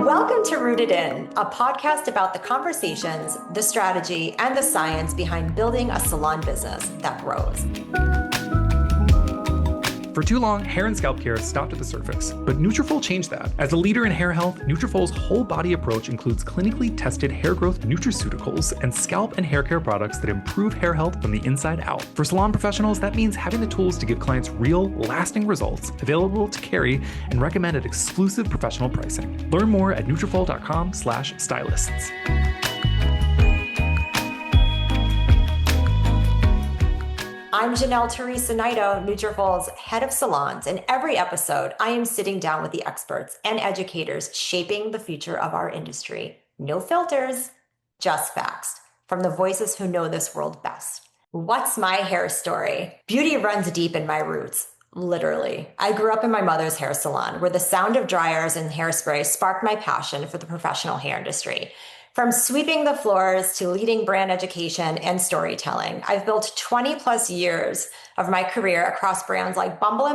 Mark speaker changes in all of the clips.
Speaker 1: Welcome to Rooted In, a podcast about the conversations, the strategy, and the science behind building a salon business that grows.
Speaker 2: For too long, hair and scalp care stopped at the surface, but Nutrafol changed that. As a leader in hair health, Nutrafol's whole body approach includes clinically tested hair growth nutraceuticals and scalp and hair care products that improve hair health from the inside out. For salon professionals, that means having the tools to give clients real, lasting results, available to carry and recommend at exclusive professional pricing. Learn more at Nutrafol.com/stylists.
Speaker 1: I'm Johnnell Theresa Nidoh, Nutrafol's head of salons. In every episode, I am sitting down with the experts and educators shaping the future of our industry. No filters, just facts from the voices who know this world best. What's my hair story? Beauty runs deep in my roots, literally. I grew up in my mother's hair salon, where the sound of dryers and hairspray sparked my passion for the professional hair industry. From sweeping the floors to leading brand education and storytelling, I've built 20 plus years of my career across brands like Bumble,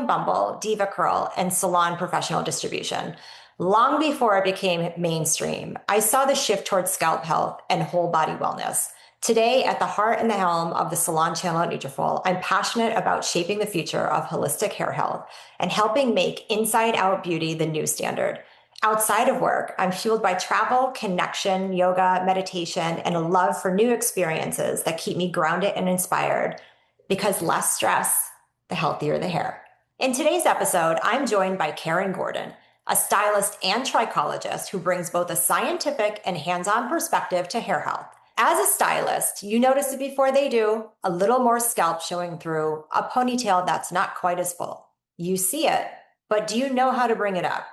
Speaker 1: DevaCurl, and Salon Professional Distribution. Long before it became mainstream, I saw the shift towards scalp health and whole body wellness. Today, at the heart and the helm of the Salon Channel at Nutrafol, I'm passionate about shaping the future of holistic hair health and helping make inside-out beauty the new standard. Outside of work, I'm fueled by travel, connection, yoga, meditation, and a love for new experiences that keep me grounded and inspired, because less stress, the healthier the hair. In today's episode, I'm joined by Karen Gordon, a stylist and trichologist who brings both a scientific and hands-on perspective to hair health. As a stylist, you notice it before they do, a little more scalp showing through, a ponytail that's not quite as full. You see it, but do you know how to bring it up?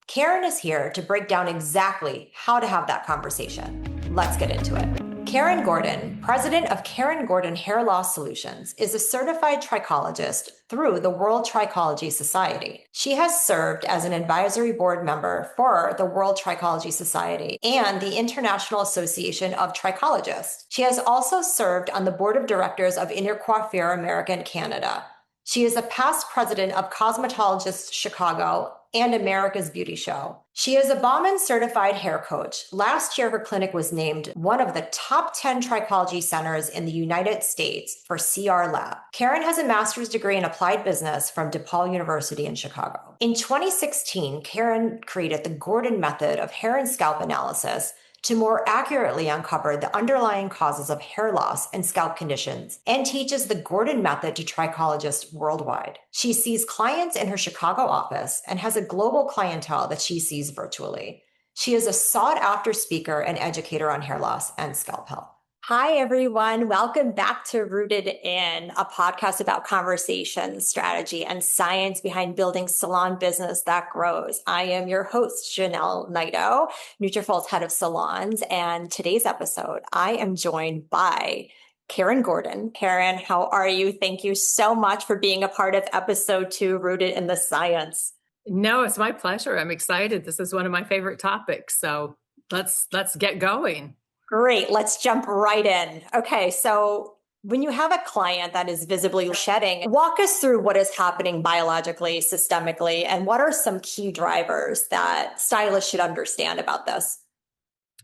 Speaker 1: Karen is here to break down exactly how to have that conversation. Let's get into it. Karen Gordon, president of Karen Gordon Hair Loss Solutions, is a certified trichologist through the World Trichology Society. She has served as an advisory board member for the World Trichology Society and the International Association of Trichologists. She has also served on the board of directors of Intercoiffure America and Canada. She is a past president of Cosmetologists Chicago and America's Beauty Show. She is a Bauman certified hair coach. Last year, her clinic was named one of the top 10 trichology centers in the United States for CR Lab. Karen has a master's degree in applied business from DePaul University in Chicago. In 2016, Karen created the Gordon method of hair and scalp analysis to more accurately uncover the underlying causes of hair loss and scalp conditions, and teaches the Gordon method to trichologists worldwide. She sees clients in her Chicago office and has a global clientele that she sees virtually. She is a sought-after speaker and educator on hair loss and scalp health. Hi, everyone. Welcome back to Rooted In, a podcast about conversation, strategy, and science behind building salon business that grows. I am your host, Johnnell Nidoh, Nutrafol's head of salons. And today's episode, I am joined by Karen Gordon. Karen, how are you? Thank you so much for being a part of episode 2, Rooted in the Science.
Speaker 3: No, it's my pleasure. I'm excited. This is one of my favorite topics. So let's get going.
Speaker 1: Great. Let's jump right in. Okay. So when you have a client that is visibly shedding, walk us through what is happening biologically, systemically, and what are some key drivers that stylists should understand about this?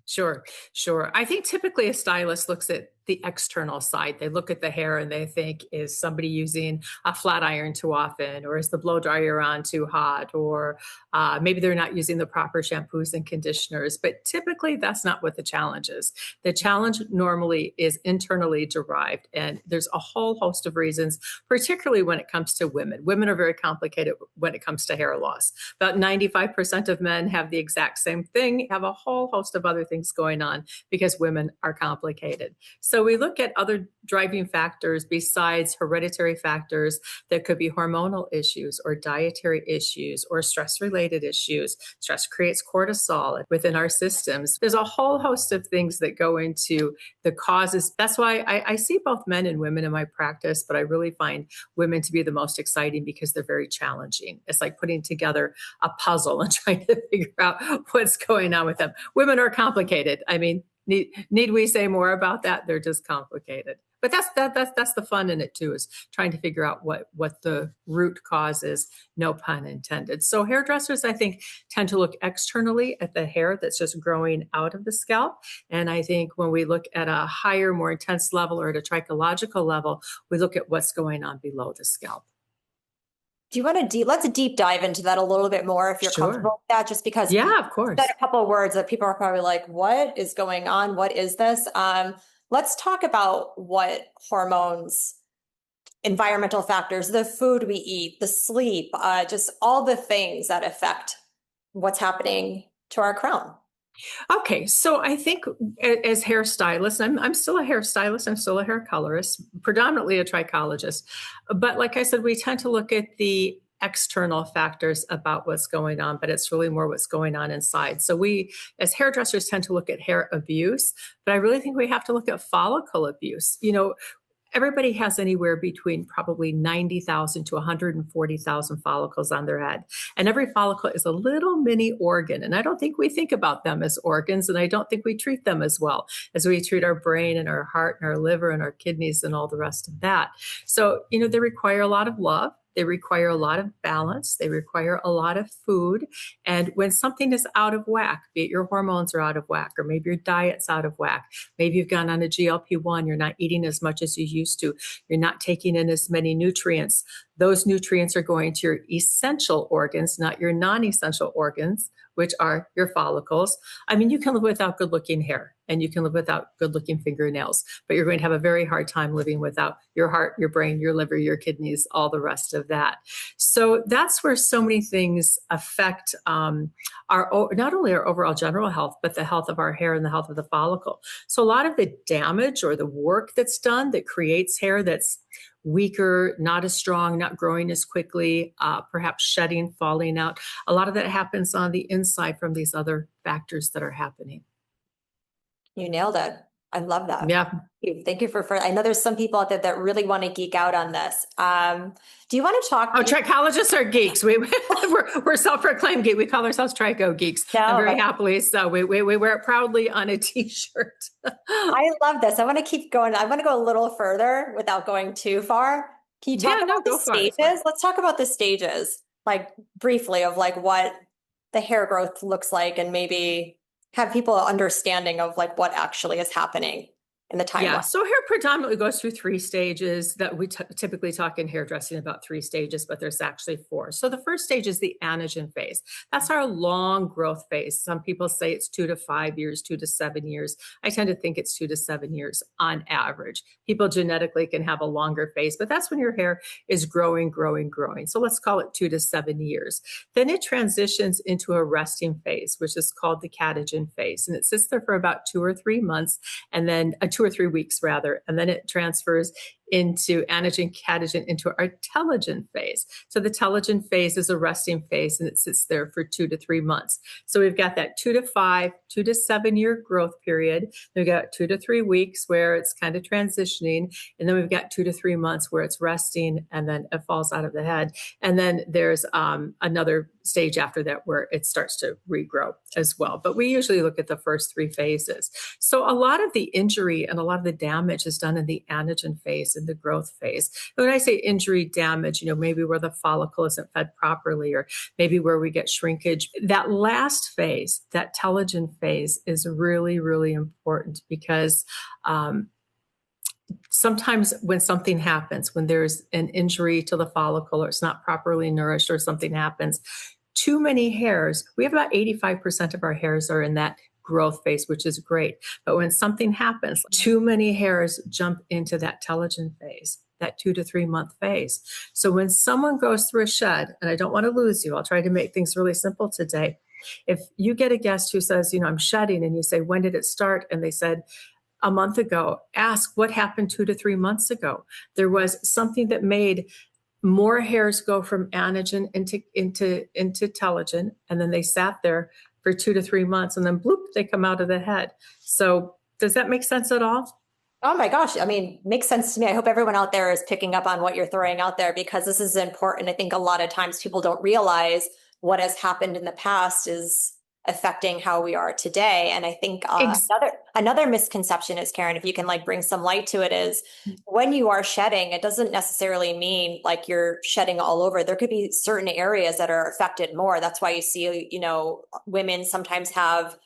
Speaker 3: Sure. I think typically a stylist looks at the external side. They look at the hair and they think, is somebody using a flat iron too often, or is the blow dryer on too hot, or maybe they're not using the proper shampoos and conditioners. But typically that's not what the challenge is. The challenge normally is internally derived, and there's a whole host of reasons, particularly when it comes to women. Women are very complicated when it comes to hair loss. About 95% of men have the exact same thing, have a whole host of other things going on because women are complicated. So we look at other driving factors besides hereditary factors that could be hormonal issues or dietary issues or stress-related issues. Stress creates cortisol within our systems. There's a whole host of things that go into the causes. That's why I see both men and women in my practice, but I really find women to be the most exciting because they're very challenging. It's like putting together a puzzle and trying to figure out what's going on with them. Women are complicated. I mean, need we say more about that? They're just complicated. But that's the fun in it too, is trying to figure out what the root cause is, no pun intended. So hairdressers, I think, tend to look externally at the hair that's just growing out of the scalp. And I think when we look at a higher, more intense level or at a trichological level, we look at what's going on below the scalp.
Speaker 1: Do you want to let's deep dive into that a little bit more if you're
Speaker 3: Sure.
Speaker 1: comfortable with that, just because
Speaker 3: Yeah, of
Speaker 1: you
Speaker 3: course.
Speaker 1: said a couple of words that people are probably like, what is going on? What is this? Let's talk about what hormones, environmental factors, the food we eat, the sleep, just all the things that affect what's happening to our crown.
Speaker 3: Okay, so I think as hairstylists, I'm still a hairstylist, I'm still a hair colorist, predominantly a trichologist. But like I said, we tend to look at the external factors about what's going on, but it's really more what's going on inside. So we, as hairdressers, tend to look at hair abuse, but I really think we have to look at follicle abuse. Everybody has anywhere between probably 90,000 to 140,000 follicles on their head. And every follicle is a little mini organ. And I don't think we think about them as organs. And I don't think we treat them as well as we treat our brain and our heart and our liver and our kidneys and all the rest of that. So, they require a lot of love. They require a lot of balance. They require a lot of food. And when something is out of whack, be it your hormones are out of whack, or maybe your diet's out of whack, maybe you've gone on a GLP-1, you're not eating as much as you used to, you're not taking in as many nutrients. Those nutrients are going to your essential organs, not your non-essential organs, which are your follicles. I mean, you can live without good-looking hair and you can live without good-looking fingernails, but you're going to have a very hard time living without your heart, your brain, your liver, your kidneys, all the rest of that. So that's where so many things affect not only our overall general health, but the health of our hair and the health of the follicle. So a lot of the damage or the work that's done that creates hair that's weaker, not as strong, not growing as quickly, perhaps shedding, falling out. A lot of that happens on the inside from these other factors that are happening.
Speaker 1: You nailed it. I love that.
Speaker 3: Yeah.
Speaker 1: Thank you for, I know there's some people out there that really want to geek out on this. Do you want to talk?
Speaker 3: Oh, trichologists are geeks. We're self-proclaimed geeks. We call ourselves tricho geeks.
Speaker 1: No,
Speaker 3: and very happily so. We wear it proudly on a t-shirt.
Speaker 1: I love this. I want to keep going. I want to go a little further without going too far. Can you talk about the stages? Let's talk about the stages, like briefly, of like what the hair growth looks like, and maybe have people understanding of like what actually is happening in the timeline.
Speaker 3: Yeah, so hair predominantly goes through 3 stages that we typically talk in hairdressing about 3 stages, but there's actually 4. So the first stage is the anagen phase. That's our long growth phase. Some people say it's 2 to 5 years, 2 to 7 years. I tend to think it's 2 to 7 years on average. People genetically can have a longer phase, but that's when your hair is growing. So let's call it 2 to 7 years. Then it transitions into a resting phase, which is called the catagen phase. And it sits there for about 2 or 3 months, and then 2 or 3 weeks rather, and then it transfers into anagen, catagen, into our telogen phase. So the telogen phase is a resting phase, and it sits there for 2 to 3 months. So we've got that 2 to 5, 2 to 7 year growth period. We've got 2 to 3 weeks where it's kind of transitioning, and then we've got 2 to 3 months where it's resting, and then it falls out of the head. And then there's another stage after that where it starts to regrow as well. But we usually look at the first 3 phases. So a lot of the injury and a lot of the damage is done in the anagen phase, in the growth phase. And when I say injury, damage, maybe where the follicle isn't fed properly, or maybe where we get shrinkage. That last phase, that telogen phase, is really, really important because sometimes when something happens, when there's an injury to the follicle or it's not properly nourished or something happens, too many hairs, we have about 85% of our hairs are in that growth phase, which is great. But when something happens, too many hairs jump into that telogen phase, that 2 to 3 month phase. So when someone goes through a shed, and I don't want to lose you, I'll try to make things really simple today. If you get a guest who says, I'm shedding, and you say, when did it start? And they said, a month ago. Ask what happened 2 to 3 months ago. There was something that made more hairs go from anagen into telogen, and then they sat there for 2 to 3 months, and then bloop, they come out of the head. So does that make sense at all?
Speaker 1: Oh my gosh. I mean, makes sense to me. I hope everyone out there is picking up on what you're throwing out there, because this is important. I think a lot of times people don't realize what has happened in the past is affecting how we are today. And I think Another misconception is, Karen, if you can like bring some light to it, is when you are shedding, it doesn't necessarily mean like you're shedding all over. There could be certain areas that are affected more. That's why you see, women sometimes have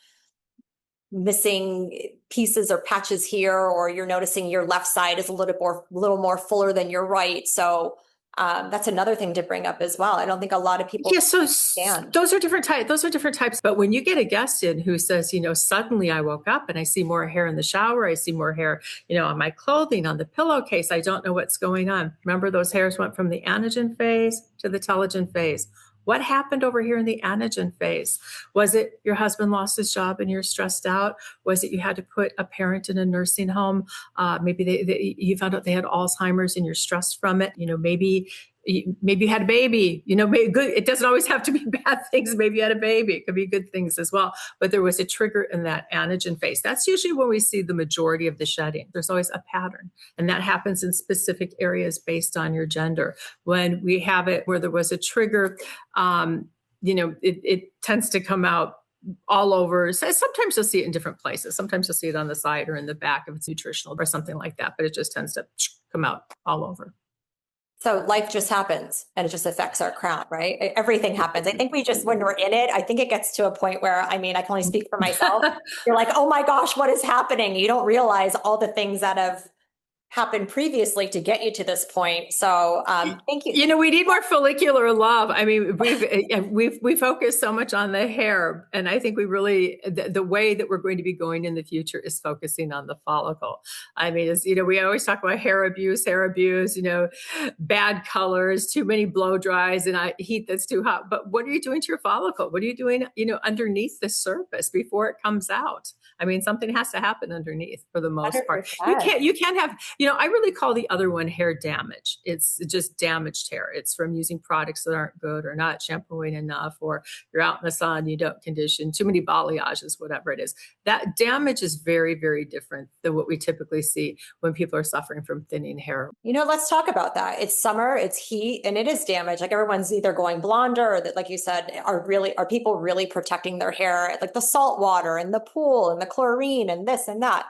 Speaker 1: missing pieces or patches here, or you're noticing your left side is a little more fuller than your right. So that's another thing to bring up as well. I don't think a lot of people understand.
Speaker 3: Those are different types. Those are different types. But when you get a guest in who says, suddenly I woke up and I see more hair in the shower, I see more hair, on my clothing, on the pillowcase, I don't know what's going on. Remember, those hairs went from the anagen phase to the telogen phase. What happened over here in the anagen phase? Was it your husband lost his job and you're stressed out? Was it you had to put a parent in a nursing home? Maybe you found out they had Alzheimer's and you're stressed from it. Maybe you had a baby. Maybe good. It doesn't always have to be bad things. Maybe you had a baby. It could be good things as well. But there was a trigger in that anagen phase. That's usually when we see the majority of the shedding. There's always a pattern, and that happens in specific areas based on your gender. When we have it where there was a trigger, it tends to come out all over. So sometimes you'll see it in different places. Sometimes you'll see it on the side or in the back if it's nutritional or something like that. But it just tends to come out all over.
Speaker 1: So life just happens and it just affects our crown, right? Everything happens. I think when we're in it, I think it gets to a point where, I can only speak for myself. You're like, oh my gosh, what is happening? You don't realize all the things that have happened previously to get you to this point. So thank you.
Speaker 3: We need more follicular love. We focus so much on the hair, and I think we really, the way that we're going to be going in the future is focusing on the follicle. We always talk about hair abuse, bad colors, too many blow dries, and heat that's too hot. But what are you doing to your follicle? What are you doing, underneath the surface before it comes out? Something has to happen underneath for the most 100%. Part. You can't have, I really call the other one hair damage. It's just damaged hair. It's from using products that aren't good or not shampooing enough, or you're out in the sun, you don't condition, too many balayages, whatever it is. That damage is very, very different than what we typically see when people are suffering from thinning hair.
Speaker 1: Let's talk about that. It's summer, it's heat, and it is damage. Like everyone's either going blonder or that, like you said, are people really protecting their hair? Like the salt water and the pool and the chlorine and this and that.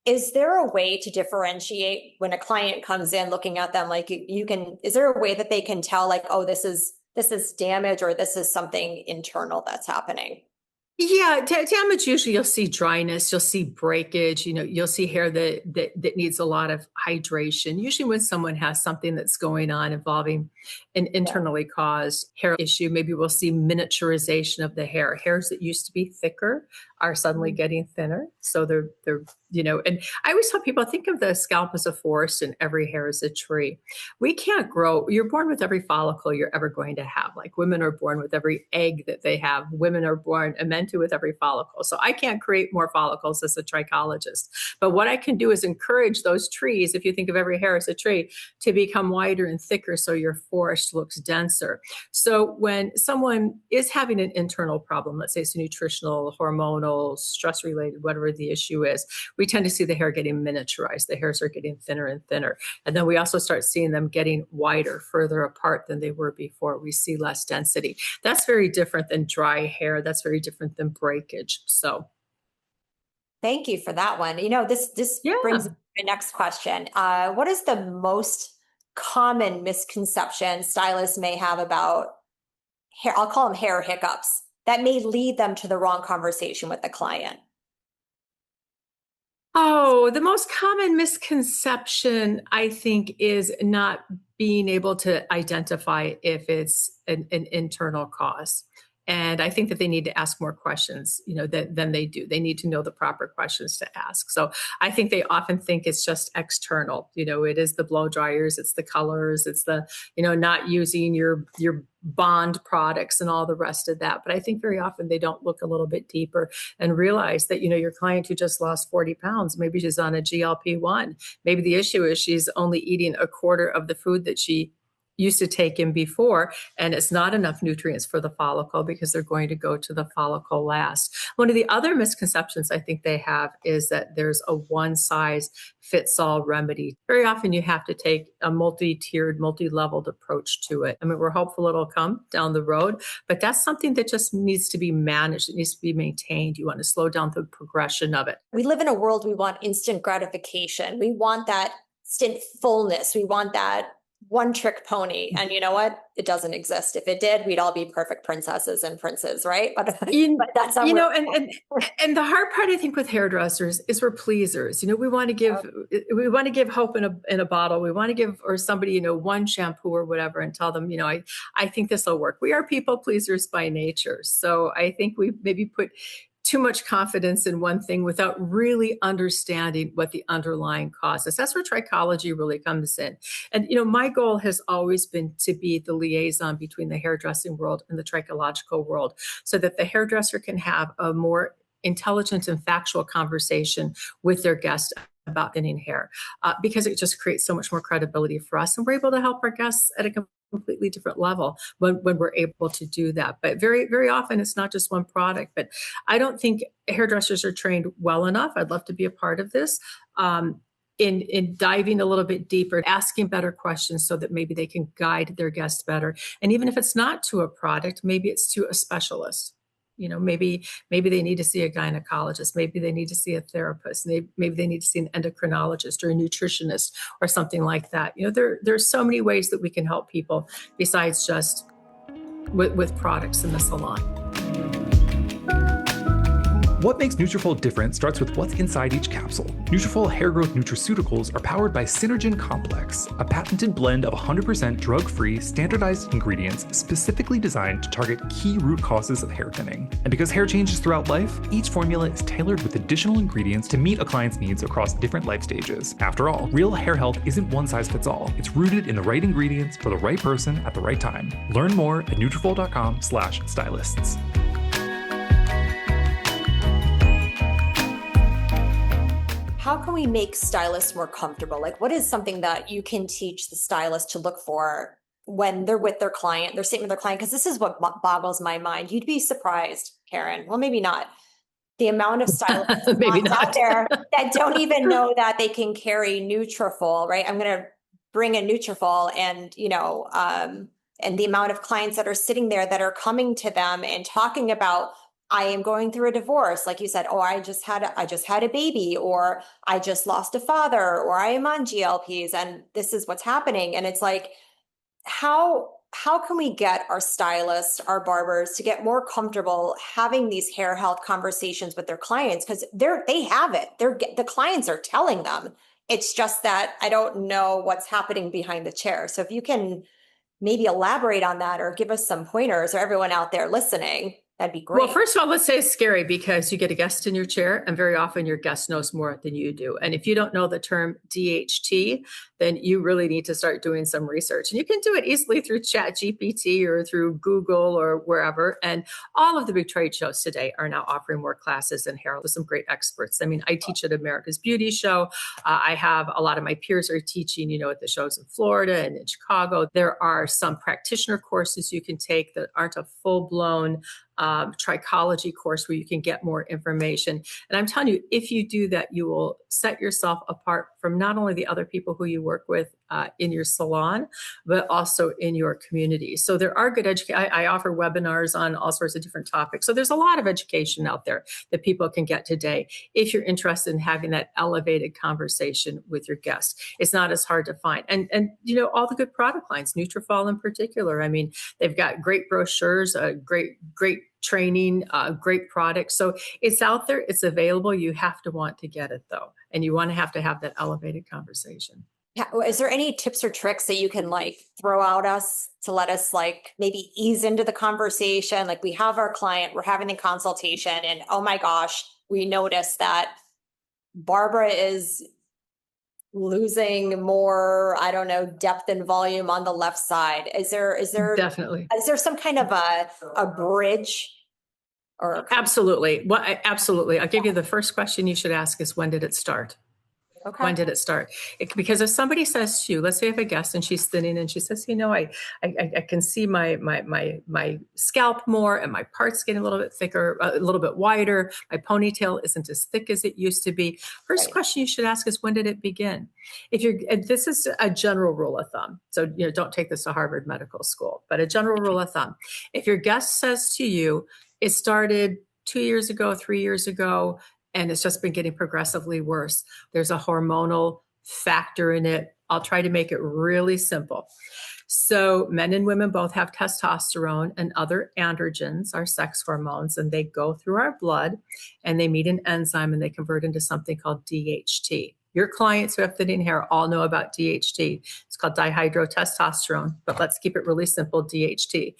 Speaker 1: Is there a way to differentiate when a client comes in looking at them? Like is there a way that they can tell like, oh, this is damage or this is something internal that's happening?
Speaker 3: Yeah, damage, usually you'll see dryness, you'll see breakage, you'll see hair that needs a lot of hydration. Usually when someone has something that's going on involving an internally caused hair issue, maybe we'll see miniaturization of the hair. Hairs that used to be thicker are suddenly getting thinner. So they're and I always tell people, think of the scalp as a forest and every hair is a tree. We can't grow. You're born with every follicle you're ever going to have. Like women are born with every egg that they have. Women are born and meant to with every follicle. So I can't create more follicles as a trichologist. But what I can do is encourage those trees, if you think of every hair as a tree, to become wider and thicker so your forest looks denser. So when someone is having an internal problem, let's say it's nutritional, hormonal, stress-related, whatever the issue is, we tend to see the hair getting miniaturized. The hairs are getting thinner and thinner. And then we also start seeing them getting wider, further apart than they were before. We see less density. That's very different than dry hair. That's very different than breakage. So
Speaker 1: thank you for that one. This brings me to the next question. What is the most common misconception stylists may have about hair? I'll call them hair hiccups that may lead them to the wrong conversation with the client.
Speaker 3: Oh, the most common misconception, I think, is not being able to identify if it's an internal cause. And I think that they need to ask more questions, than they do. They need to know the proper questions to ask. So I think they often think it's just external. It is the blow dryers, it's the colors, it's the, not using your bond products and all the rest of that. But I think very often they don't look a little bit deeper and realize that, your client who just lost 40 pounds, maybe she's on a GLP-1. Maybe the issue is she's only eating a quarter of the food that she used to take in before, and it's not enough nutrients for the follicle because they're going to go to the follicle last. One of the other misconceptions I think they have is that there's a one size fits all remedy. Very often you have to take a multi-tiered, multi-leveled approach to it. I mean, we're hopeful it'll come down the road, but that's something that just needs to be managed. It needs to be maintained. You want to slow down the progression of it.
Speaker 1: We live in a world, we want instant gratification. We want that instant fullness. We want that one trick pony. And you know what? It doesn't exist. If it did, we'd all be perfect princesses and princes, right? But that's not
Speaker 3: and the hard part I think with hairdressers is we're pleasers. We want to give hope in a bottle. We want to give or somebody, one shampoo or whatever and tell them, I think this will work. We are people pleasers by nature. So I think we maybe put too much confidence in one thing without really understanding what the underlying cause is. That's where trichology really comes in. And, my goal has always been to be the liaison between the hairdressing world and the trichological world so that the hairdresser can have a more intelligent and factual conversation with their guest about thinning hair, because it just creates so much more credibility for us. And we're able to help our guests at a completely different level when we're able to do that. But very, very often it's not just one product, but I don't think hairdressers are trained well enough. I'd love to be a part of this. In diving a little bit deeper, asking better questions so that maybe they can guide their guests better. And even if it's not to a product, maybe it's to a specialist. Maybe they need to see a gynecologist. Maybe they need to see a therapist. Maybe they need to see an endocrinologist or a nutritionist or something like that. There's so many ways that we can help people besides just with products in the salon.
Speaker 2: What makes Nutrafol different starts with what's inside each capsule. Nutrafol hair growth nutraceuticals are powered by Synergen Complex, a patented blend of 100% drug-free, standardized ingredients specifically designed to target key root causes of hair thinning. And because hair changes throughout life, each formula is tailored with additional ingredients to meet a client's needs across different life stages. After all, real hair health isn't one size fits all. It's rooted in the right ingredients for the right person at the right time. Learn more at Nutrafol.com/stylists.
Speaker 1: How can we make stylists more comfortable? Like, what is something that you can teach the stylist to look for when they're with their client, they're sitting with their client? Because this is what boggles my mind. You'd be surprised, Karen. Well, maybe not. The amount of stylists out there that don't even know that they can carry Nutrafol, right? I'm going to bring in Nutrafol and, and the amount of clients that are sitting there that are coming to them and talking about, I am going through a divorce. Like you said, I just had a baby, or I just lost a father, or I am on GLPs and this is what's happening. And it's like, how can we get our stylists, our barbers to get more comfortable having these hair health conversations with their clients? Because they have it. The clients are telling them. It's just that I don't know what's happening behind the chair. So if you can maybe elaborate on that or give us some pointers, or everyone out there listening, that'd be great.
Speaker 3: Well, first of all, let's say it's scary because you get a guest in your chair and very often your guest knows more than you do. And if you don't know the term DHT, then you really need to start doing some research. And you can do it easily through ChatGPT or through Google or wherever. And all of the big trade shows today are now offering more classes in hair with some great experts. I mean, I teach at America's Beauty Show. I have a lot of my peers are teaching, at the shows in Florida and in Chicago. There are some practitioner courses you can take that aren't a full-blown trichology course where you can get more information. And I'm telling you, if you do that, you will set yourself apart from not only the other people who you work with in your salon, but also in your community. So there are good I offer webinars on all sorts of different topics. So there's a lot of education out there that people can get today if you're interested in having that elevated conversation with your guests. It's not as hard to find. And all the good product lines, Nutrafol in particular. I mean, they've got great brochures, great training, great products. So it's out there, it's available. You have to want to get it though. And you want to have that elevated conversation.
Speaker 1: Yeah. Is there any tips or tricks that you can throw out us to let us maybe ease into the conversation? Like, we have our client, we're having the consultation, and oh my gosh, we noticed that Barbara is losing more, depth and volume on the left side. Is there
Speaker 3: Definitely.
Speaker 1: Is there some kind of a bridge? Or
Speaker 3: absolutely. Well, absolutely. I'll give you the first question you should ask is, when did it start?
Speaker 1: Okay.
Speaker 3: When did it start? Because if somebody says to you, let's say I have a guest and she's thinning and she says, I can see my scalp more and my parts getting a little bit thicker, a little bit wider. My ponytail isn't as thick as it used to be. First
Speaker 1: Right.
Speaker 3: question you should ask is, when did it begin? And this is a general rule of thumb. So, don't take this to Harvard Medical School, but a general rule of thumb. If your guest says to you, it started 2 years ago, 3 years ago, and it's just been getting progressively worse, there's a hormonal factor in it. I'll try to make it really simple. So men and women both have testosterone and other androgens, our sex hormones, and they go through our blood and they meet an enzyme and they convert into something called DHT. Your clients who have thinning hair all know about DHT. It's called dihydrotestosterone, but let's keep it really simple, DHT.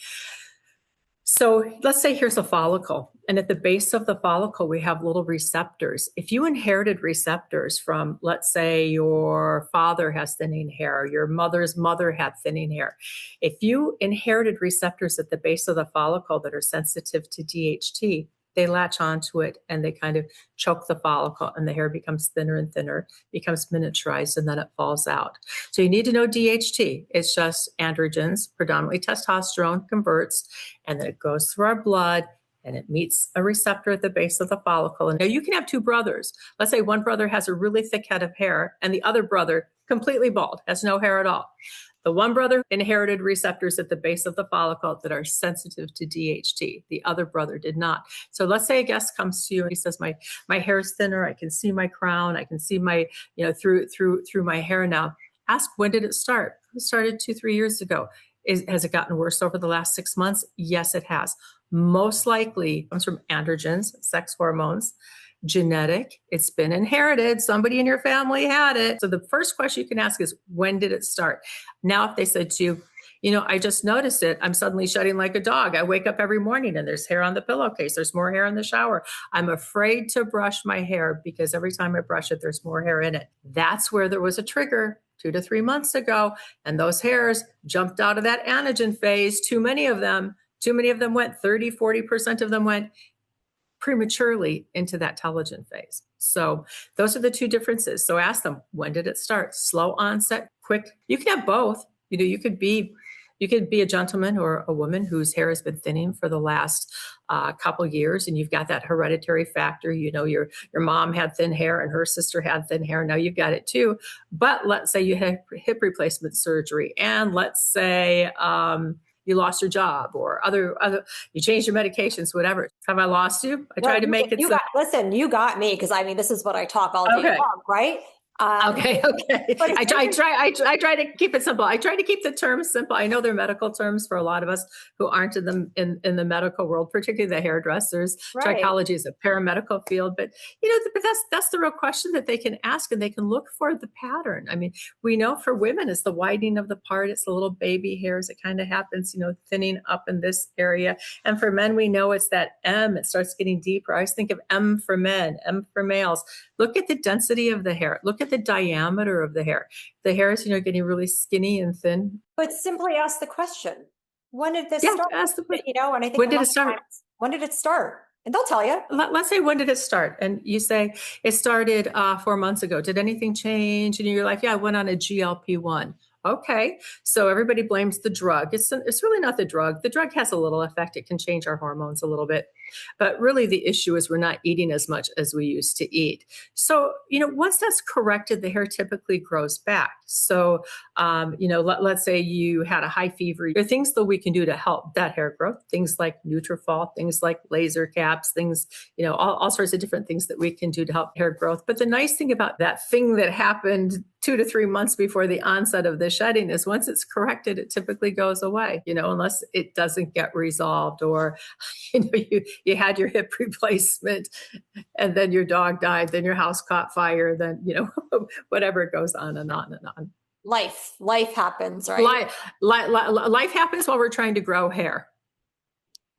Speaker 3: So let's say here's a follicle, and at the base of the follicle, we have little receptors. If you inherited receptors from, let's say your father has thinning hair, your mother's mother had thinning hair. If you inherited receptors at the base of the follicle that are sensitive to DHT, they latch onto it and they kind of choke the follicle and the hair becomes thinner and thinner, becomes miniaturized, and then it falls out. So you need to know DHT. It's just androgens, predominantly testosterone, converts, and then it goes through our blood and it meets a receptor at the base of the follicle. And now you can have two brothers. Let's say one brother has a really thick head of hair and the other brother completely bald, has no hair at all. The one brother inherited receptors at the base of the follicle that are sensitive to DHT. The other brother did not. So let's say a guest comes to you and he says, my hair is thinner. I can see my crown. I can see my, through my hair now. Ask, when did it start? It started 2-3 years ago. Has it gotten worse over the last 6 months? Yes, it has. Most likely comes from androgens, sex hormones. Genetic, it's been inherited. Somebody in your family had it. So the first question you can ask is, when did it start? Now, if they said to you, I just noticed it. I'm suddenly shedding like a dog. I wake up every morning and there's hair on the pillowcase. There's more hair in the shower. I'm afraid to brush my hair because every time I brush it, there's more hair in it. That's where there was a trigger 2 to 3 months ago. And those hairs jumped out of that anagen phase. Too many of them went 30, 40% of them went prematurely into that telogen phase. So those are the two differences. So ask them, when did it start? Slow onset, quick. You can have both. You could be a gentleman or a woman whose hair has been thinning for the last couple years, and you've got that hereditary factor. Your mom had thin hair and her sister had thin hair. Now you've got it too. But let's say you had hip replacement surgery, and let's say you lost your job or other, you changed your medications, whatever. Have I lost you? I tried to make it.
Speaker 1: Listen, you got me, because this is what I talk all day long, right?
Speaker 3: Okay. I try to keep it simple. I try to keep the terms simple. I know they're medical terms for a lot of us who aren't in the medical world, particularly the hairdressers. Right. Trichology is a paramedical field, but that's the real question that they can ask, and they can look for the pattern. I mean, we know for women it's the widening of the part. It's the little baby hairs. It kind of happens, thinning up in this area. And for men, we know it's that M. It starts getting deeper. I always think of M for men, M for males. Look at the density of the hair. Look at the diameter of the hair. The hair is, getting really skinny and thin.
Speaker 1: But simply ask the question, when did this start?
Speaker 3: Ask the question.
Speaker 1: And I think,
Speaker 3: when did it start?
Speaker 1: When did it start? And they'll tell you.
Speaker 3: Let's say, when did it start? And you say, it started 4 months ago. Did anything change in your life? Yeah, I went on a GLP-1. Okay. So everybody blames the drug. It's really not the drug. The drug has a little effect. It can change our hormones a little bit. But really the issue is we're not eating as much as we used to eat. So, once that's corrected, the hair typically grows back. So, let's say you had a high fever. There are things that we can do to help that hair growth. Things like Nutrafol, things like laser caps, things, all sorts of different things that we can do to help hair growth. But the nice thing about that thing that happened 2 to 3 months before the onset of the shedding is once it's corrected, it typically goes away, unless it doesn't get resolved, or, you had your hip replacement and then your dog died, then your house caught fire, then, whatever, it goes on and on and on.
Speaker 1: Life happens, right?
Speaker 3: Life happens while we're trying to grow hair.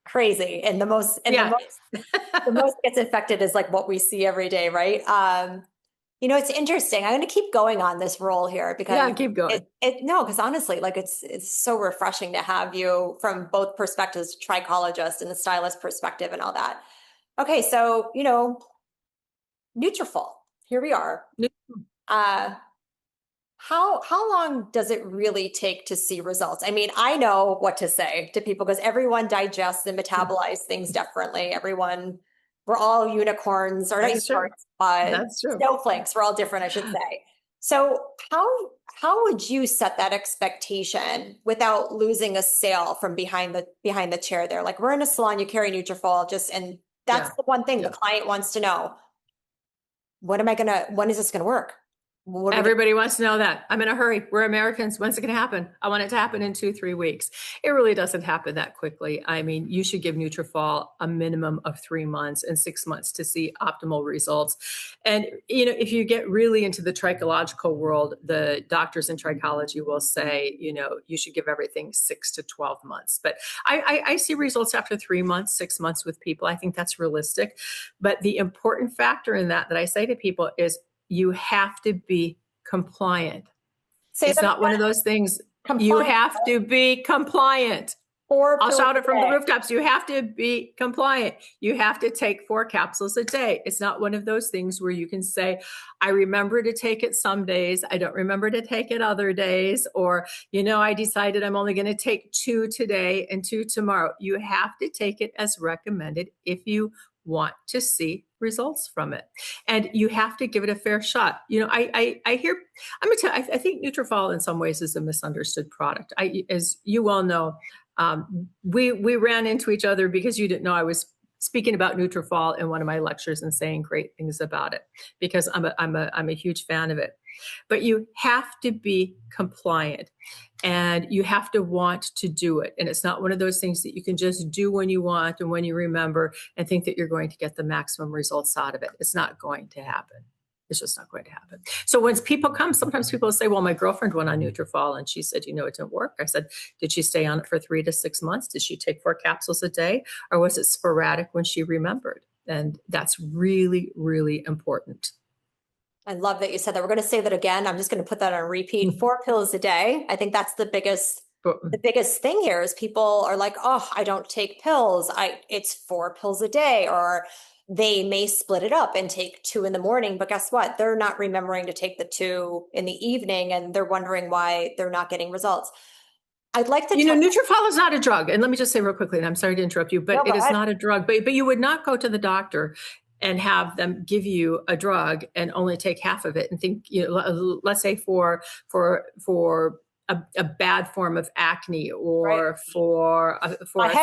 Speaker 1: Crazy. And the most gets infected is like what we see every day, right? It's interesting. I'm going to keep going on this roll here because
Speaker 3: keep going.
Speaker 1: Because honestly, it's so refreshing to have you from both perspectives, trichologist and the stylist perspective and all that. Okay. So, Nutrafol, here we are. Uh, how long does it really take to see results? I mean, I know what to say to people because everyone digests and metabolize things differently. We're all unicorns, or not
Speaker 3: That's true.
Speaker 1: unicorns,
Speaker 3: That's true.
Speaker 1: snowflakes. We're all different, I should say. So how would you set that expectation without losing a sale from behind the chair there? Like, we're in a salon, you carry Nutrafol, and that's
Speaker 3: Yeah.
Speaker 1: the one thing the
Speaker 3: Yeah.
Speaker 1: client wants to know. When is this gonna work? What are we
Speaker 3: Everybody wants to know that. I'm in a hurry. We're Americans. When's it going to happen? I want it to happen in 2-3 weeks. It really doesn't happen that quickly. I mean, you should give Nutrafol a minimum of 3 months and 6 months to see optimal results. And, if you get really into the trichological world, the doctors in trichology will say, you should give everything 6 to 12 months. But I see results after 3 months, 6 months with people. I think that's realistic. But the important factor in that I say to people is you have to be compliant.
Speaker 1: say
Speaker 3: It's
Speaker 1: that
Speaker 3: not one of
Speaker 1: again?
Speaker 3: those things. You
Speaker 1: Compliant,
Speaker 3: have to be compliant.
Speaker 1: 4
Speaker 3: I'll
Speaker 1: pills
Speaker 3: shout
Speaker 1: a
Speaker 3: it from the
Speaker 1: day.
Speaker 3: rooftops. You have to be compliant. You have to take 4 capsules a day. It's not one of those things where you can say, I remember to take it some days. I don't remember to take it other days. Or, I decided I'm only going to take 2 today and 2 tomorrow. You have to take it as recommended if you want to see results from it. And you have to give it a fair shot. I hear, I'm going to tell you, I think Nutrafol in some ways is a misunderstood product. As you well know, we ran into each other because you didn't know I was speaking about Nutrafol in one of my lectures and saying great things about it because I'm a huge fan of it. But you have to be compliant and you have to want to do it. And it's not one of those things that you can just do when you want and when you remember and think that you're going to get the maximum results out of it. It's not going to happen. It's just not going to happen. So when people come, sometimes people say, well, my girlfriend went on Nutrafol and she said, it didn't work. I said, did she stay on it for 3 to 6 months? Did she take 4 capsules a day? Or was it sporadic when she remembered? And that's really, really important.
Speaker 1: I love that you said that. We're going to say that again. I'm just going to put that on repeat. 4 pills a day. I think that's the biggest thing here is people are like, oh, I don't take pills. It's 4 pills a day, or they may split it up and take 2 in the morning, but guess what? They're not remembering to take the 2 in the evening and they're wondering why they're not getting results. I'd like to
Speaker 3: Nutrafol is not a drug. And let me just say real quickly, and I'm sorry to interrupt you, but
Speaker 1: No,
Speaker 3: it is not a drug. But you would not go to the doctor and have them give you a drug and only take half of it and think, let's say for a bad form of acne or for a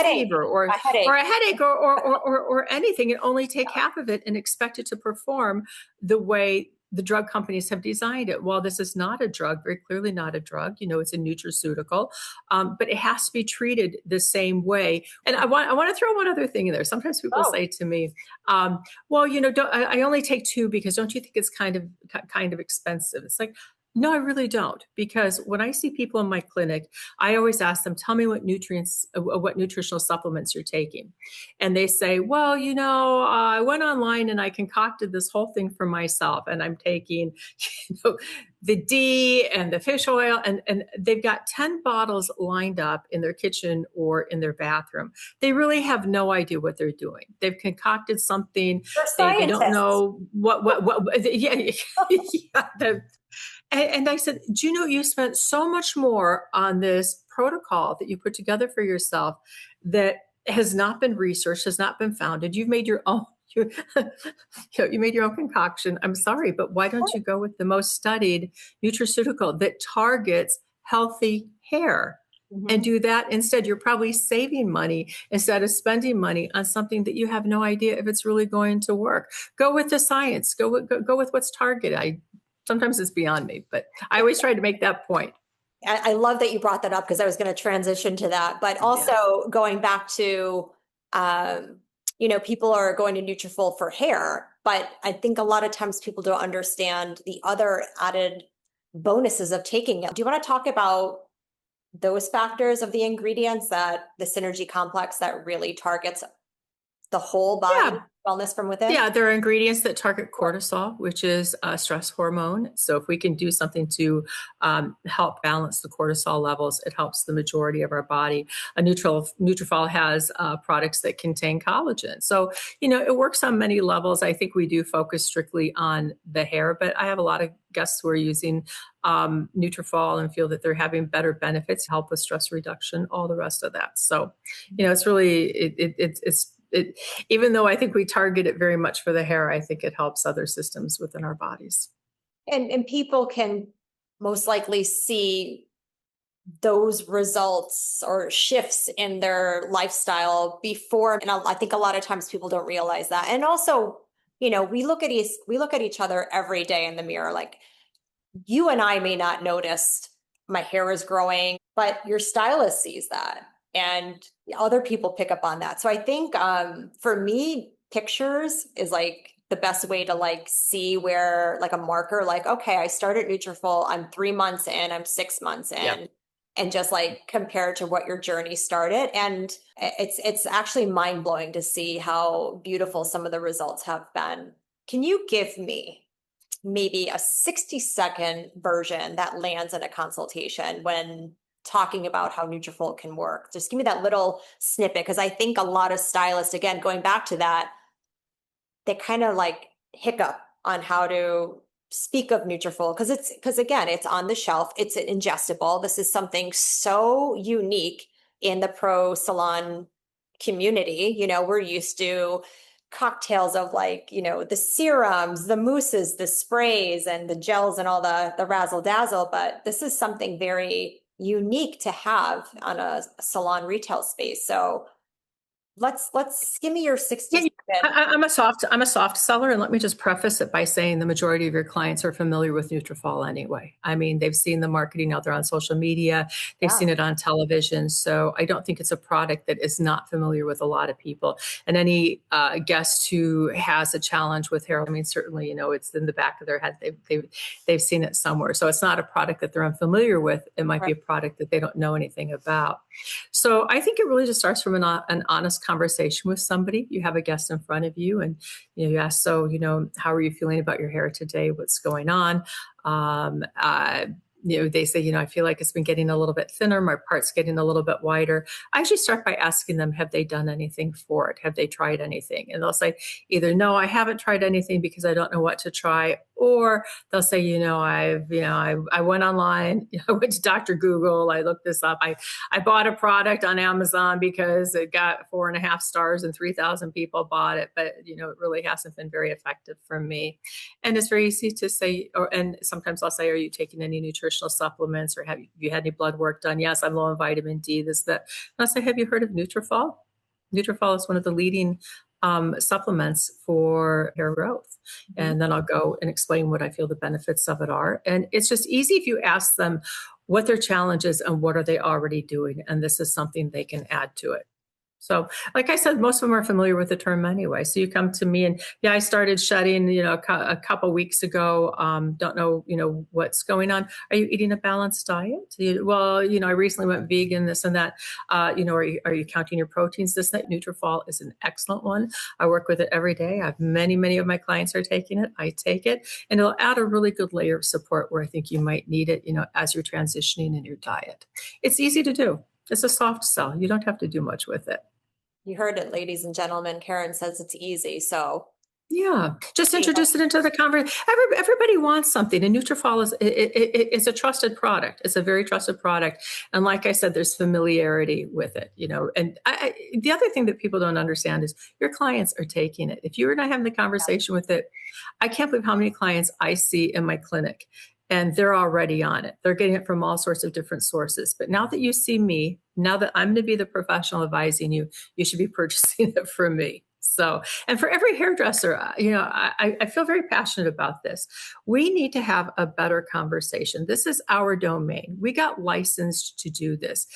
Speaker 3: fever or
Speaker 1: a headache.
Speaker 3: or a headache or anything, and only take half of it and expect it to perform the way the drug companies have designed it. Well, this is not a drug, very clearly not a drug. It's a nutraceutical, but it has to be treated the same way. And I want to throw one other thing in there. Sometimes people say to me, well, I only take 2 because don't you think it's kind of expensive? It's like, no, I really don't. Because when I see people in my clinic, I always ask them, tell me what nutritional supplements you're taking. And they say, well, I went online and I concocted this whole thing for myself. And I'm taking, the D and the fish oil. And they've got 10 bottles lined up in their kitchen or in their bathroom. They really have no idea what they're doing. They've concocted something. They don't know And I said, do you know you spent so much more on this protocol that you put together for yourself that has not been researched, has not been founded. You've made your own. You made your own concoction. I'm sorry, but why don't you go with the most studied nutraceutical that targets healthy hair? And do that instead? You're probably saving money instead of spending money on something that you have no idea if it's really going to work. Go with the science. Go with what's targeted. Sometimes it's beyond me, but I always try to make that point.
Speaker 1: I love that you brought that up because I was going to transition to that, but also going back to, people are going to Nutrafol for hair, but I think a lot of times people don't understand the other added bonuses of taking it. Do you want to talk about those factors of the ingredients, that the synergy complex that really targets the whole body? Wellness from within?
Speaker 3: Yeah, there are ingredients that target cortisol, which is a stress hormone. So if we can do something to help balance the cortisol levels, it helps the majority of our body. Nutrafol has products that contain collagen. So, it works on many levels. I think we do focus strictly on the hair, but I have a lot of guests who are using Nutrafol and feel that they're having better benefits, help with stress reduction, all the rest of that. So, it's really, even though I think we target it very much for the hair, I think it helps other systems within our bodies.
Speaker 1: And people can most likely see those results or shifts in their lifestyle before. And I think a lot of times people don't realize that. And also, we look at each other every day in the mirror. Like, you and I may not notice my hair is growing, but your stylist sees that, and other people pick up on that. So I think for me, pictures is like the best way to like see where, like, a marker, like, okay, I started Nutrafol, I'm 3 months in, I'm 6 months in.
Speaker 3: Yep.
Speaker 1: And just like compare to what your journey started. And it's actually mind blowing to see how beautiful some of the results have been. Can you give me maybe a 60-second version that lands in a consultation when talking about how Nutrafol can work? Just give me that little snippet, because I think a lot of stylists, again, going back to that, they kind of like hiccup on how to speak of Nutrafol, because again, it's on the shelf, it's ingestible. This is something so unique in the pro salon community. We're used to cocktails of, like, the serums, the mousses, the sprays, and the gels, and all the razzle dazzle. But this is something very unique to have on a salon retail space. So let's give me your 60
Speaker 3: Yeah,
Speaker 1: second.
Speaker 3: I'm a soft seller, and let me just preface it by saying the majority of your clients are familiar with Nutrafol anyway. I mean, they've seen the marketing out there on social media, they've seen it on television. So I don't think it's a product that is not familiar with a lot of people. And any guest who has a challenge with hair, I mean, certainly, it's in the back of their head. They've seen it somewhere. So it's not a product that they're unfamiliar with. It might be a product that they don't know anything about. So I think it really just starts from an honest conversation with somebody. You have a guest in front of you, and you ask, so how are you feeling about your hair today? What's going on? They say, I feel like it's been getting a little bit thinner. My part's getting a little bit wider. I actually start by asking them, have they done anything for it? Have they tried anything? And they'll say either, no, I haven't tried anything because I don't know what to try. Or they'll say, I went online, I went to Dr. Google, I looked this up. I bought a product on Amazon because it got 4.5 stars and 3,000 people bought it. But, it really hasn't been very effective for me. And it's very easy to say, and sometimes I'll say, are you taking any nutritional supplements, or have you had any blood work done? Yes, I'm low in vitamin D, this, that. And I'll say, have you heard of Nutrafol? Nutrafol is one of the leading supplements for hair growth. And then I'll go and explain what I feel the benefits of it are. And it's just easy if you ask them what their challenge is and what are they already doing. And this is something they can add to it. So, like I said, most of them are familiar with the term anyway. So you come to me and, I started shedding, a couple weeks ago. Don't know, what's going on. Are you eating a balanced diet? I recently went vegan, this and that. Are you counting your proteins? This, that. Nutrafol is an excellent one. I work with it every day. I have many of my clients are taking it. I take it, and it'll add a really good layer of support where I think you might need it, as you're transitioning in your diet. It's easy to do. It's a soft sell. You don't have to do much with it.
Speaker 1: You heard it, ladies and gentlemen. Karen says it's easy. So
Speaker 3: yeah, just introduce it into the conversation. Everybody wants something, and Nutrafol is a trusted product. It's a very trusted product, and like I said, there's familiarity with it. And the other thing that people don't understand is your clients are taking it. If you were not having the conversation with it, I can't believe how many clients I see in my clinic. And they're already on it. They're getting it from all sorts of different sources. But now that you see me, now that I'm going to be the professional advising you, you should be purchasing it from me. So, and for every hairdresser, I feel very passionate about this. We need to have a better conversation. This is our domain. We got licensed to do this.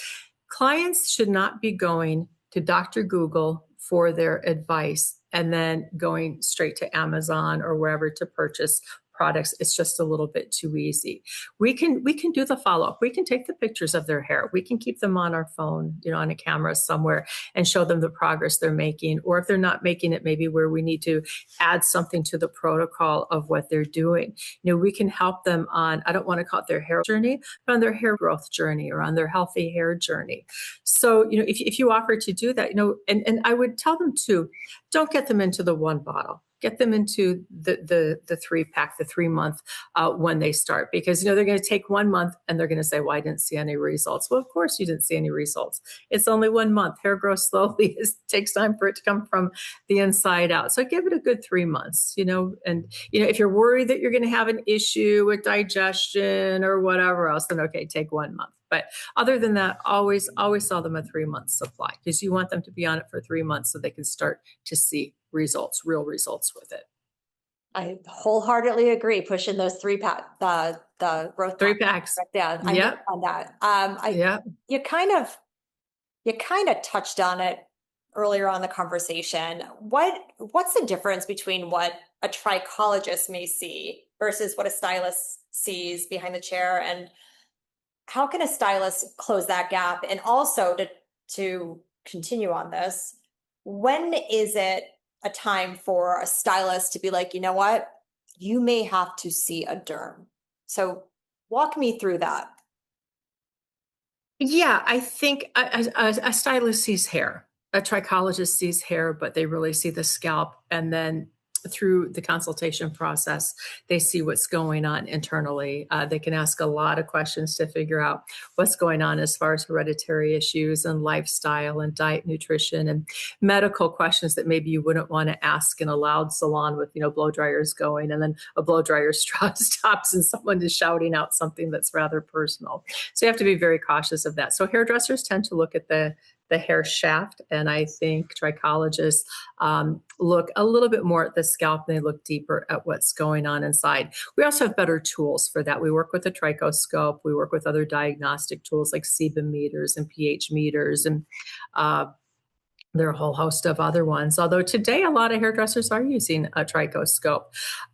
Speaker 3: Clients should not be going to Dr. Google for their advice and then going straight to Amazon or wherever to purchase products, it's just a little bit too easy. We can do the follow-up. We can take the pictures of their hair. We can keep them on our phone, on a camera somewhere and show them the progress they're making. Or if they're not making it, maybe where we need to add something to the protocol of what they're doing. We can help them on, I don't want to call it their hair journey, but on their hair growth journey or on their healthy hair journey. So, if you offer to do that, and I would tell them too, don't get them into the one bottle. Get them into the 3-pack, the 3-month when they start, because they're going to take 1 month and they're going to say, "Well, I didn't see any results." Well, of course you didn't see any results. It's only 1 month. Hair grows slowly. It takes time for it to come from the inside out. So give it a good 3 months. And if you're worried that you're going to have an issue with digestion or whatever else, then okay, take 1 month. But other than that, always sell them a 3-month supply, because you want them to be on it for 3 months so they can start to see results, real results with it.
Speaker 1: I wholeheartedly agree. Pushing those 3-pack, the growth
Speaker 3: 3-packs.
Speaker 1: Yeah, I'm
Speaker 3: Yeah.
Speaker 1: with on that.
Speaker 3: Yeah.
Speaker 1: You kind of touched on it earlier on the conversation. What's the difference between what a trichologist may see versus what a stylist sees behind the chair, and how can a stylist close that gap? And also to continue on this, when is it a time for a stylist to be like, you know what, you may have to see a derm? So walk me through that.
Speaker 3: Yeah, I think a stylist sees hair. A trichologist sees hair, but they really see the scalp. And then through the consultation process, they see what's going on internally. They can ask a lot of questions to figure out what's going on as far as hereditary issues and lifestyle and diet, nutrition, and medical questions that maybe you wouldn't want to ask in a loud salon with, blow dryers going, and then a blow dryer stops and someone is shouting out something that's rather personal. So you have to be very cautious of that. So hairdressers tend to look at the hair shaft, and I think trichologists look a little bit more at the scalp, and they look deeper at what's going on inside. We also have better tools for that. We work with a trichoscope. We work with other diagnostic tools like sebum meters and pH meters, and there are a whole host of other ones. Although today, a lot of hairdressers are using a trichoscope.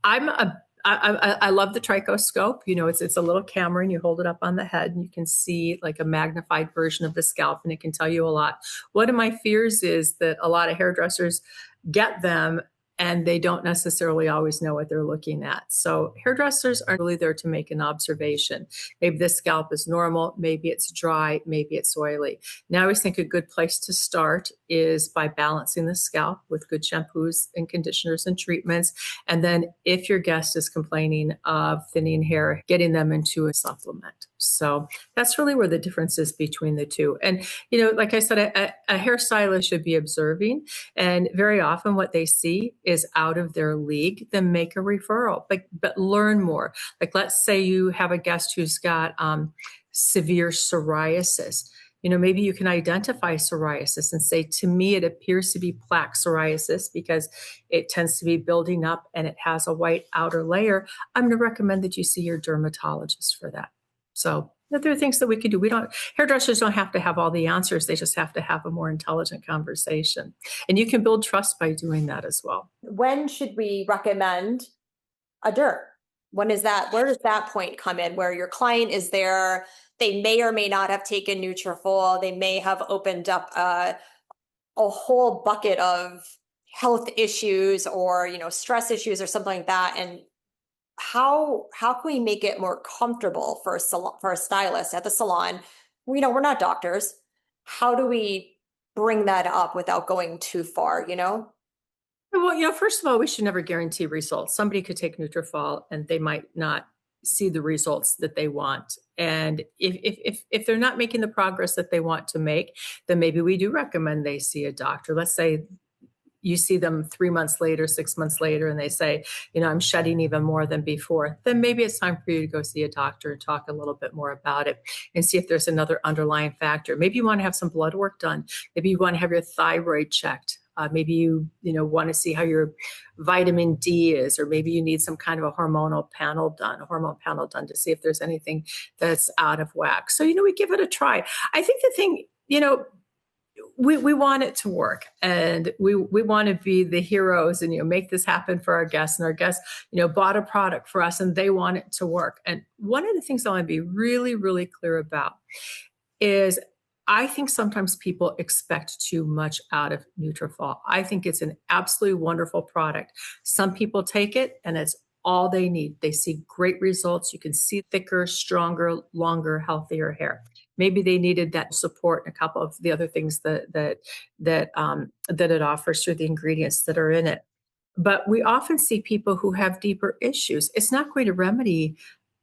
Speaker 3: I love the trichoscope. It's a little camera, and you hold it up on the head and you can see like a magnified version of the scalp, and it can tell you a lot. One of my fears is that a lot of hairdressers get them and they don't necessarily always know what they're looking at. So hairdressers are really there to make an observation. Maybe the scalp is normal, maybe it's dry, maybe it's oily. Now I always think a good place to start is by balancing the scalp with good shampoos and conditioners and treatments. And then if your guest is complaining of thinning hair, getting them into a supplement. So that's really where the difference is between the two. And, like I said, a hairstylist should be observing, and very often what they see is out of their league, then make a referral, but learn more. Like, let's say you have a guest who's got severe psoriasis. Maybe you can identify psoriasis and say, to me, it appears to be plaque psoriasis because it tends to be building up and it has a white outer layer. I'm going to recommend that you see your dermatologist for that. So there are things that we can do. Hairdressers don't have to have all the answers. They just have to have a more intelligent conversation. And you can build trust by doing that as well.
Speaker 1: When should we recommend a derm? Where does that point come in, where your client is there? They may or may not have taken Nutrafol. They may have opened up a whole bucket of health issues or, stress issues or something like that. And how can we make it more comfortable for a stylist at the salon? We're not doctors. How do we bring that up without going too far,
Speaker 3: Well, first of all, we should never guarantee results. Somebody could take Nutrafol and they might not see the results that they want. And if they're not making the progress that they want to make, then maybe we do recommend they see a doctor. Let's say you see them 3 months later, 6 months later, and they say, I'm shedding even more than before. Then maybe it's time for you to go see a doctor and talk a little bit more about it and see if there's another underlying factor. Maybe you want to have some blood work done. Maybe you want to have your thyroid checked. Maybe you want to see how your vitamin D is, or maybe you need some kind of a hormone panel done to see if there's anything that's out of whack. So, we give it a try. I think the thing, we want it to work, and we want to be the heroes and, make this happen for our guests, and our guests, bought a product for us and they want it to work. And one of the things I want to be really, really clear about is I think sometimes people expect too much out of Nutrafol. I think it's an absolutely wonderful product. Some people take it and it's all they need. They see great results. You can see thicker, stronger, longer, healthier hair. Maybe they needed that support and a couple of the other things that it offers through the ingredients that are in it. But we often see people who have deeper issues. It's not going to remedy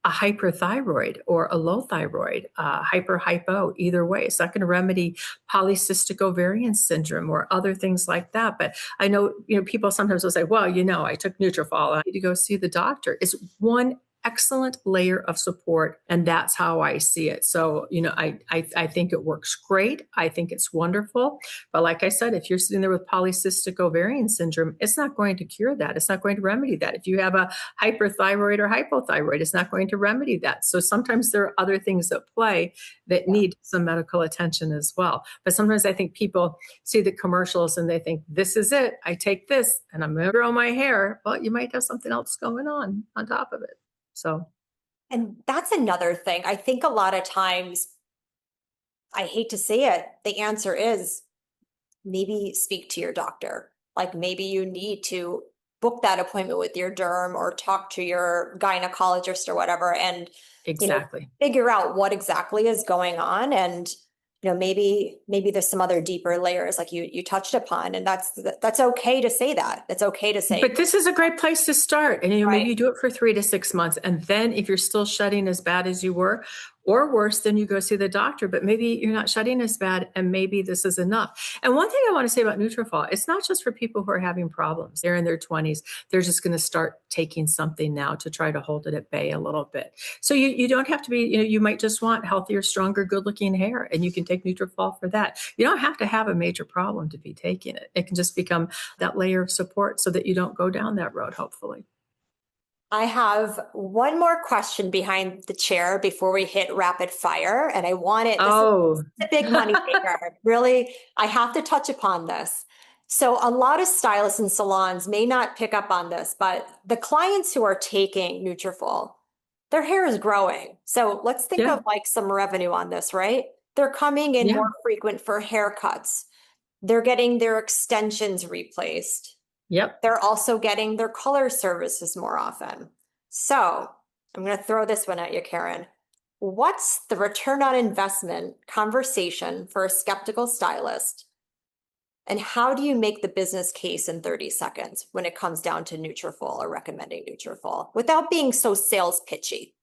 Speaker 3: a hyperthyroid or a low thyroid, hypo, either way. It's not going to remedy polycystic ovarian syndrome or other things like that. But I know, people sometimes will say, well, I took Nutrafol, I need to go see the doctor. It's one excellent layer of support. And that's how I see it. So, I think it works great. I think it's wonderful. But like I said, if you're sitting there with polycystic ovarian syndrome, it's not going to cure that. It's not going to remedy that. If you have a hyperthyroid or hypothyroid, it's not going to remedy that. So sometimes there are other things at play that need some medical attention as well. But sometimes I think people see the commercials and they think, this is it. I take this and I'm going to grow my hair. Well, you might have something else going on top of it. So,
Speaker 1: And that's another thing. I think a lot of times, I hate to say it, the answer is maybe speak to your doctor. Like maybe you need to book that appointment with your derm or talk to your gynecologist or whatever, and
Speaker 3: exactly.
Speaker 1: Figure out what exactly is going on. And maybe there's some other deeper layers like you touched upon, and that's okay to say that. It's okay to say.
Speaker 3: But this is a great place to start. And
Speaker 1: Right.
Speaker 3: maybe you do it for 3 to 6 months. And then if you're still shedding as bad as you were, or worse, then you go see the doctor. But maybe you're not shedding as bad, and maybe this is enough. And one thing I want to say about Nutrafol, it's not just for people who are having problems. They're in their 20s. They're just going to start taking something now to try to hold it at bay a little bit. So you don't have to be, you might just want healthier, stronger, good-looking hair, and you can take Nutrafol for that. You don't have to have a major problem to be taking it. It can just become that layer of support so that you don't go down that road, hopefully.
Speaker 1: I have one more question behind the chair before we hit rapid fire. And I want it. This is a big money maker. Really, I have to touch upon this. So a lot of stylists and salons may not pick up on this, but the clients who are taking Nutrafol, their hair is growing. So let's think of like some revenue on this, right? They're coming in more frequent for haircuts. They're getting their extensions replaced.
Speaker 3: Yep.
Speaker 1: They're also getting their color services more often. So I'm going to throw this one at you, Karen. What's the return on investment conversation for a skeptical stylist? And how do you make the business case in 30 seconds when it comes down to Nutrafol or recommending Nutrafol without being so sales pitchy?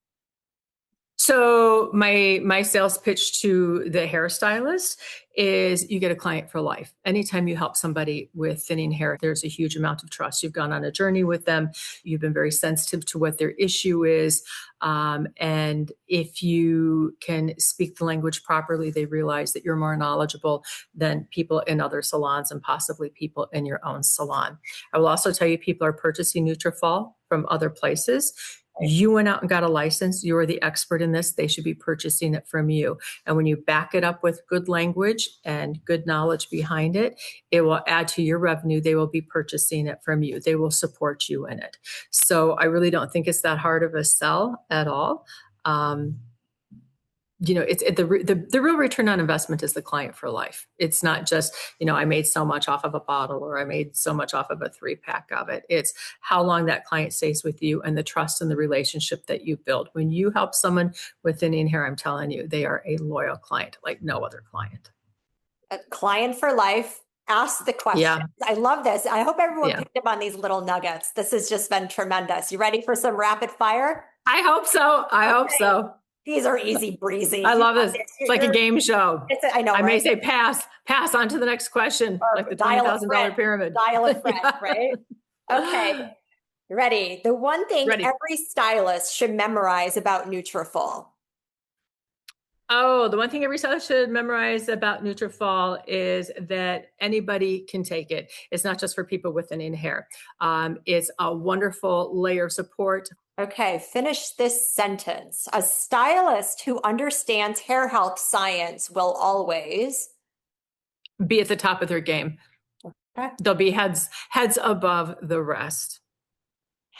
Speaker 3: So my sales pitch to the hairstylist is you get a client for life. Anytime you help somebody with thinning hair, there's a huge amount of trust. You've gone on a journey with them. You've been very sensitive to what their issue is. And if you can speak the language properly, they realize that you're more knowledgeable than people in other salons and possibly people in your own salon. I will also tell you, people are purchasing Nutrafol from other places. You went out and got a license. You are the expert in this. They should be purchasing it from you. And when you back it up with good language and good knowledge behind it, it will add to your revenue. They will be purchasing it from you. They will support you in it. So I really don't think it's that hard of a sell at all. It's the real return on investment is the client for life. It's not just, I made so much off of a bottle or I made so much off of a 3-pack of it. It's how long that client stays with you and the trust and the relationship that you build. When you help someone with thinning hair, I'm telling you, they are a loyal client like no other client.
Speaker 1: A client for life. Ask the question.
Speaker 3: Yeah.
Speaker 1: I love this. I hope everyone picked up on these little nuggets. This has just been tremendous. You ready for some rapid fire?
Speaker 3: I hope so. I hope so.
Speaker 1: These are easy breezy.
Speaker 3: I love this. It's like a game show.
Speaker 1: I know.
Speaker 3: I may say pass on to the next question, like the $20,000 pyramid.
Speaker 1: Dial a friend, right? Okay. Ready? The one thing every stylist should memorize about Nutrafol.
Speaker 3: Oh, the one thing every stylist should memorize about Nutrafol is that anybody can take it. It's not just for people with thinning hair. It's a wonderful layer of support.
Speaker 1: Okay, finish this sentence. A stylist who understands hair health science will always
Speaker 3: be at the top of their game.
Speaker 1: Okay.
Speaker 3: They'll be heads above the rest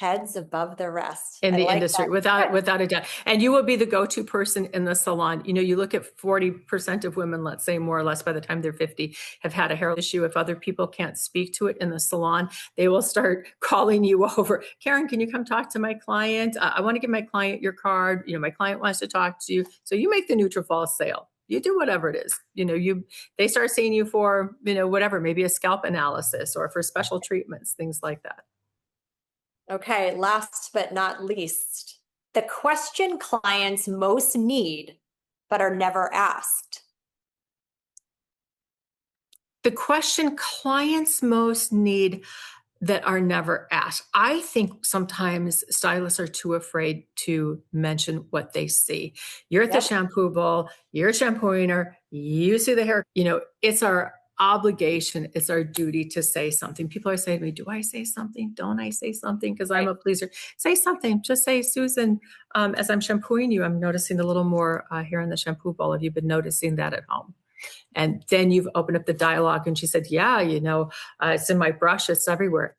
Speaker 1: Heads above the rest.
Speaker 3: in
Speaker 1: I
Speaker 3: the
Speaker 1: like
Speaker 3: industry,
Speaker 1: that.
Speaker 3: without a doubt. And you will be the go-to person in the salon. You know, you look at 40% of women, let's say more or less by the time they're 50, have had a hair issue. If other people can't speak to it in the salon, they will start calling you over. Karen, can you come talk to my client? I want to give my client your card. You know, my client wants to talk to you. So you make the Nutrafol sale. You do whatever it is. You know, they start seeing you for, you know, whatever, maybe a scalp analysis or for special treatments, things like that.
Speaker 1: Okay, last but not least, the question clients most need but are never asked.
Speaker 3: The question clients most need that are never asked. I think sometimes stylists are too afraid to mention what they see. You're at the shampoo bowl, you're shampooing her, you see the hair, you know, it's our obligation, it's our duty to say something. People are saying to me, do I say something? Don't I say something? Because I'm a pleaser. Say something. Just say, Susan, as I'm shampooing you, I'm noticing a little more hair in the shampoo bowl. Have you been noticing that at home? And then you've opened up the dialogue and she said, yeah, you know, it's in my brush, it's everywhere.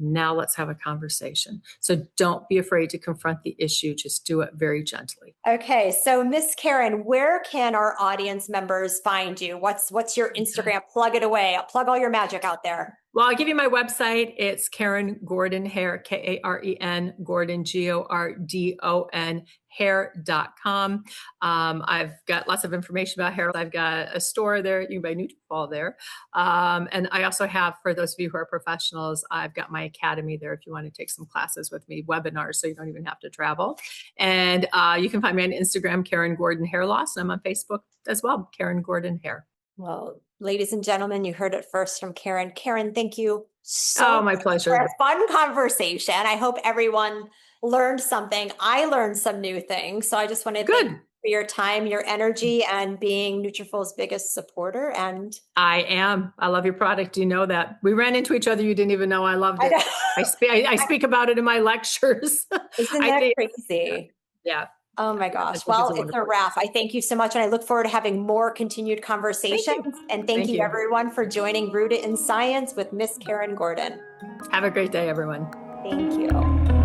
Speaker 3: Now let's have a conversation. So don't be afraid to confront the issue. Just do it very gently.
Speaker 1: Okay, so Miss Karen, where can our audience members find you? What's your Instagram? Plug it away. I'll plug all your magic out there.
Speaker 3: Well, I'll give you my website. It's Karen Gordon Hair, Karen Gordon, Gordon, hair.com. I've got lots of information about hair. I've got a store there. You can buy Nutrafol there. And I also have, for those of you who are professionals, I've got my academy there if you want to take some classes with me, webinars, so you don't even have to travel. And you can find me on Instagram, Karen Gordon Hair Loss. And I'm on Facebook as well, Karen Gordon Hair.
Speaker 1: Well, ladies and gentlemen, you heard it first from Karen. Karen, thank you so
Speaker 3: my
Speaker 1: much
Speaker 3: pleasure.
Speaker 1: for a fun conversation. I hope everyone learned something. I learned some new things. So I just want to thank you for your time, your energy, and being Nutrafol's biggest supporter. And
Speaker 3: I am. I love your product. You know that. We ran into each other. You didn't even know I loved it. I speak about it in my lectures.
Speaker 1: Isn't that crazy?
Speaker 3: Yeah.
Speaker 1: Oh my gosh. Well, it's a wrap. I thank you so much. And I look forward to having more continued conversations. And thank you everyone for joining Rooted in Science with Miss Karen Gordon.
Speaker 3: Have a great day, everyone.
Speaker 1: Thank you.